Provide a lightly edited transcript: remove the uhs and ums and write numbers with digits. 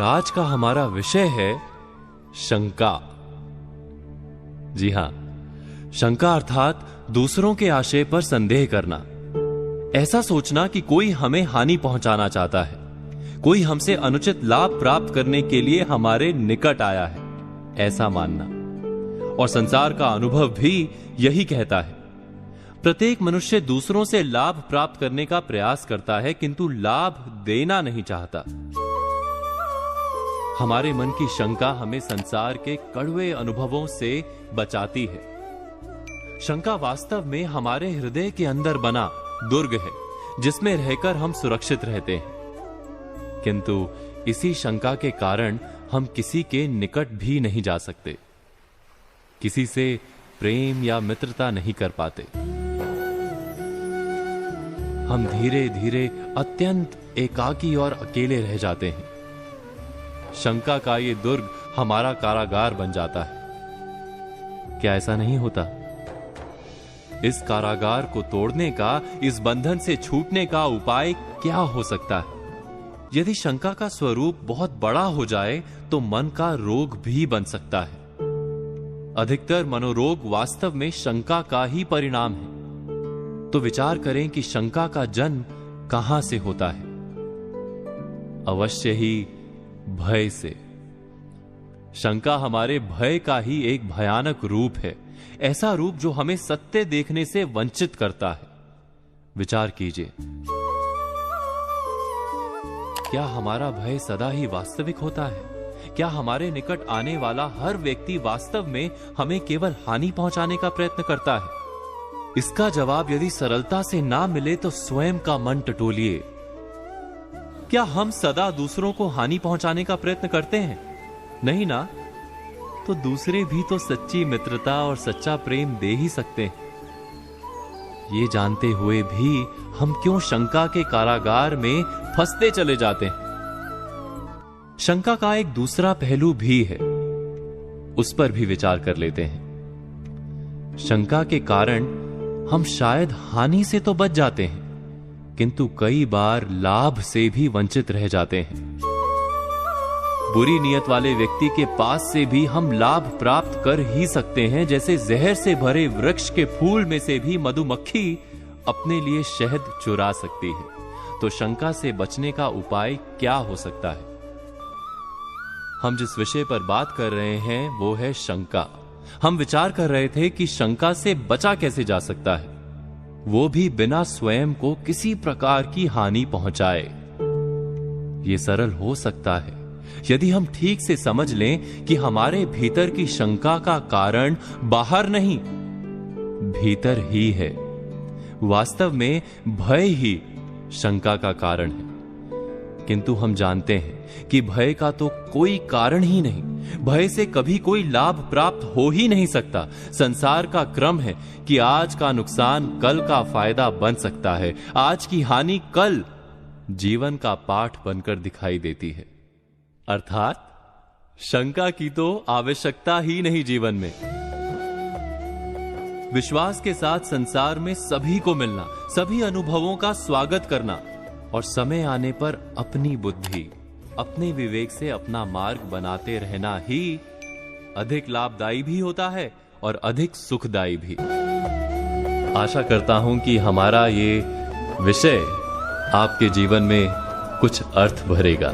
आज का हमारा विषय है शंका। जी हां, शंका अर्थात दूसरों के आशय पर संदेह करना। ऐसा सोचना कि कोई हमें हानि पहुंचाना चाहता है, कोई हमसे अनुचित लाभ प्राप्त करने के लिए हमारे निकट आया है, ऐसा मानना। और संसार का अनुभव भी यही कहता है। प्रत्येक मनुष्य दूसरों से लाभ प्राप्त करने का प्रयास करता है, किंतु लाभ देना नहीं चाहता। हमारे मन की शंका हमें संसार के कड़वे अनुभवों से बचाती है। शंका वास्तव में हमारे हृदय के अंदर बना दुर्ग है, जिसमें रहकर हम सुरक्षित रहते हैं। किंतु इसी शंका के कारण हम किसी के निकट भी नहीं जा सकते, किसी से प्रेम या मित्रता नहीं कर पाते। हम धीरे धीरे अत्यंत एकाकी और अकेले रह जाते हैं। शंका का ये दुर्ग हमारा कारागार बन जाता है। क्या ऐसा नहीं होता? इस कारागार को तोड़ने का, इस बंधन से छूटने का उपाय क्या हो सकता है? यदि शंका का स्वरूप बहुत बड़ा हो जाए तो मन का रोग भी बन सकता है। अधिकतर मनोरोग वास्तव में शंका का ही परिणाम है। तो विचार करें कि शंका का जन्म कहां से होता है? अवश्य ही भय से। शंका हमारे भय का ही एक भयानक रूप है, ऐसा रूप जो हमें सत्य देखने से वंचित करता है। विचार कीजिए, क्या हमारा भय सदा ही वास्तविक होता है? क्या हमारे निकट आने वाला हर व्यक्ति वास्तव में हमें केवल हानि पहुंचाने का प्रयत्न करता है? इसका जवाब यदि सरलता से ना मिले तो स्वयं का मन टटोलिए। क्या हम सदा दूसरों को हानि पहुंचाने का प्रयत्न करते हैं? नहीं ना? तो दूसरे भी तो सच्ची मित्रता और सच्चा प्रेम दे ही सकते हैं। ये जानते हुए भी हम क्यों शंका के कारागार में फंसते चले जाते हैं? शंका का एक दूसरा पहलू भी है, उस पर भी विचार कर लेते हैं। शंका के कारण हम शायद हानि से तो बच जाते हैं, किंतु कई बार लाभ से भी वंचित रह जाते हैं। बुरी नीयत वाले व्यक्ति के पास से भी हम लाभ प्राप्त कर ही सकते हैं, जैसे जहर से भरे वृक्ष के फूल में से भी मधुमक्खी अपने लिए शहद चुरा सकती है। तो शंका से बचने का उपाय क्या हो सकता है? हम जिस विषय पर बात कर रहे हैं वो है शंका। हम विचार कर रहे थे कि शंका से बचा कैसे जा सकता है, वो भी बिना स्वयं को किसी प्रकार की हानि पहुंचाए। ये सरल हो सकता है यदि हम ठीक से समझ लें कि हमारे भीतर की शंका का कारण बाहर नहीं, भीतर ही है। वास्तव में भय ही शंका का कारण है, किंतु हम जानते हैं कि भय का तो कोई कारण ही नहीं। भय से कभी कोई लाभ प्राप्त हो ही नहीं सकता। संसार का क्रम है कि आज का नुकसान कल का फायदा बन सकता है, आज की हानि कल जीवन का पाठ बनकर दिखाई देती है। अर्थात शंका की तो आवश्यकता ही नहीं जीवन में। विश्वास के साथ संसार में सभी को मिलना, सभी अनुभवों का स्वागत करना और समय आने पर अपनी बुद्धि, अपने विवेक से अपना मार्ग बनाते रहना ही अधिक लाभदायी भी होता है और अधिक सुखदायी भी। आशा करता हूं कि हमारा ये विषय आपके जीवन में कुछ अर्थ भरेगा।